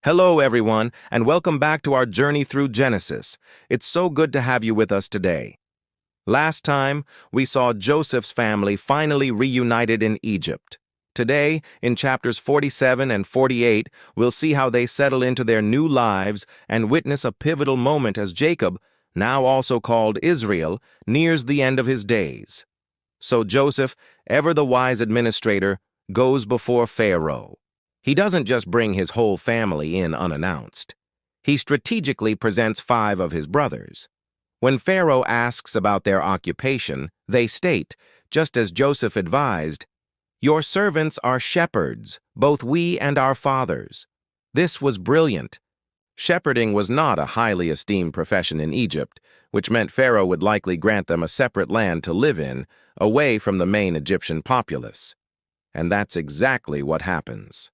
Hello, everyone, and welcome back to our journey through Genesis. It's so good to have you with us today. Last time, we saw Joseph's family finally reunited in Egypt. Today, in chapters 47 and 48, we'll see how they settle into their new lives and witness a pivotal moment as Jacob, now also called Israel, nears the end of his days. So Joseph, ever the wise administrator, goes before Pharaoh. He doesn't just bring his whole family in unannounced. He strategically presents 5 of his brothers. When Pharaoh asks about their occupation, they state, just as Joseph advised, "Your servants are shepherds, both we and our fathers." This was brilliant. Shepherding was not a highly esteemed profession in Egypt, which meant Pharaoh would likely grant them a separate land to live in, away from the main Egyptian populace. And that's exactly what happens.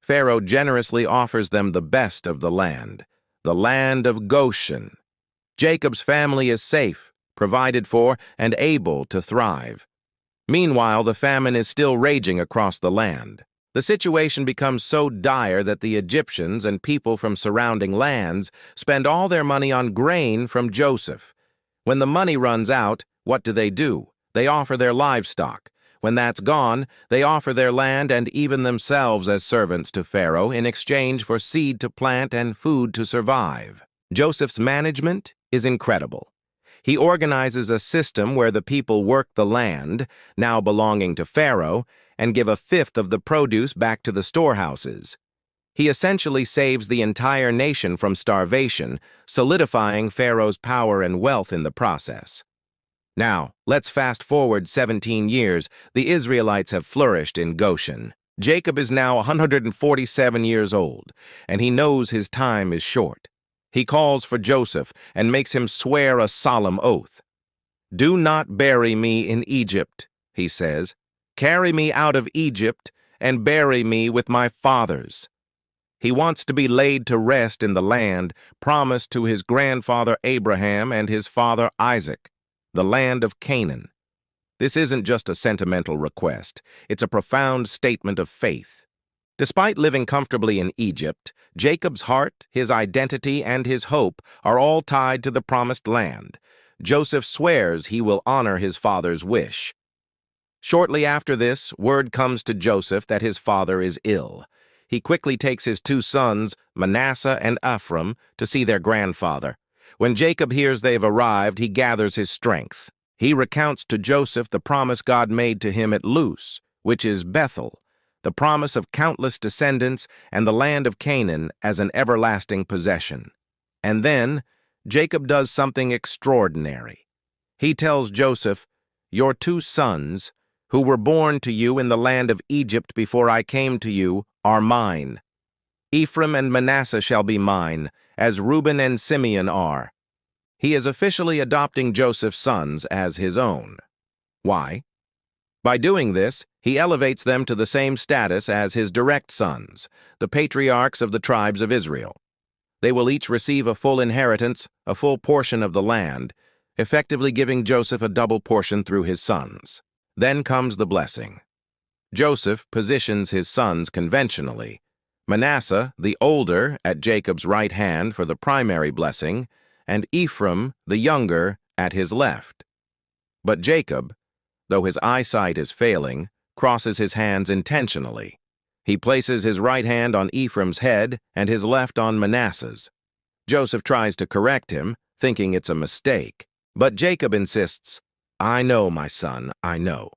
Pharaoh generously offers them the best of the land of Goshen. Jacob's family is safe, provided for, and able to thrive. Meanwhile, the famine is still raging across the land. The situation becomes so dire that the Egyptians and people from surrounding lands spend all their money on grain from Joseph. When the money runs out, what do? They offer their livestock. When that's gone, they offer their land and even themselves as servants to Pharaoh in exchange for seed to plant and food to survive. Joseph's management is incredible. He organizes a system where the people work the land, now belonging to Pharaoh, and give 1/5 of the produce back to the storehouses. He essentially saves the entire nation from starvation, solidifying Pharaoh's power and wealth in the process. Now, let's fast forward 17 years. The Israelites have flourished in Goshen. Jacob is now 147 years old, and he knows his time is short. He calls for Joseph and makes him swear a solemn oath. "Do not bury me in Egypt," he says. "Carry me out of Egypt and bury me with my fathers." He wants to be laid to rest in the land promised to his grandfather Abraham and his father Isaac, the land of Canaan. This isn't just a sentimental request, it's a profound statement of faith. Despite living comfortably in Egypt, Jacob's heart, his identity, and his hope are all tied to the promised land. Joseph swears he will honor his father's wish. Shortly after this, word comes to Joseph that his father is ill. He quickly takes his 2 sons, Manasseh and Ephraim, to see their grandfather. When Jacob hears they've arrived, he gathers his strength. He recounts to Joseph the promise God made to him at Luz, which is Bethel, the promise of countless descendants and the land of Canaan as an everlasting possession. And then, Jacob does something extraordinary. He tells Joseph, "Your 2 sons, who were born to you in the land of Egypt before I came to you, are mine. Ephraim and Manasseh shall be mine, as Reuben and Simeon are." He is officially adopting Joseph's sons as his own. Why? By doing this, he elevates them to the same status as his direct sons, the patriarchs of the tribes of Israel. They will each receive a full inheritance, a full portion of the land, effectively giving Joseph a double portion through his sons. Then comes the blessing. Joseph positions his sons conventionally. Manasseh, the older, at Jacob's right hand for the primary blessing, and Ephraim, the younger, at his left. But Jacob, though his eyesight is failing, crosses his hands intentionally. He places his right hand on Ephraim's head and his left on Manasseh's. Joseph tries to correct him, thinking it's a mistake, but Jacob insists, "I know, my son, I know."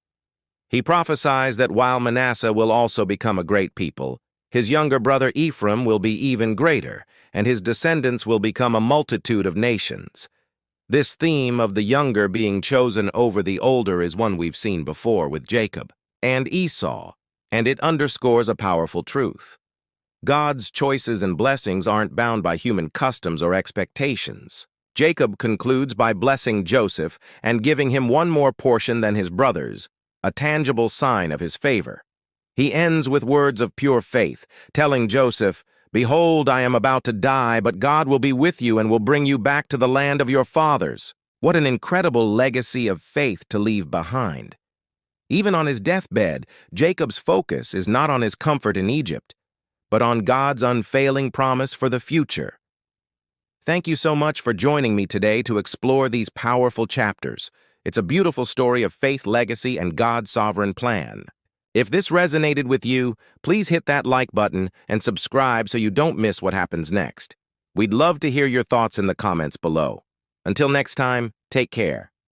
He prophesies that while Manasseh will also become a great people, his younger brother Ephraim will be even greater, and his descendants will become a multitude of nations. This theme of the younger being chosen over the older is one we've seen before with Jacob and Esau, and it underscores a powerful truth. God's choices and blessings aren't bound by human customs or expectations. Jacob concludes by blessing Joseph and giving him one more portion than his brothers, a tangible sign of his favor. He ends with words of pure faith, telling Joseph, "Behold, I am about to die, but God will be with you and will bring you back to the land of your fathers." What an incredible legacy of faith to leave behind. Even on his deathbed, Jacob's focus is not on his comfort in Egypt, but on God's unfailing promise for the future. Thank you so much for joining me today to explore these powerful chapters. It's a beautiful story of faith, legacy, and God's sovereign plan. If this resonated with you, please hit that like button and subscribe so you don't miss what happens next. We'd love to hear your thoughts in the comments below. Until next time, take care.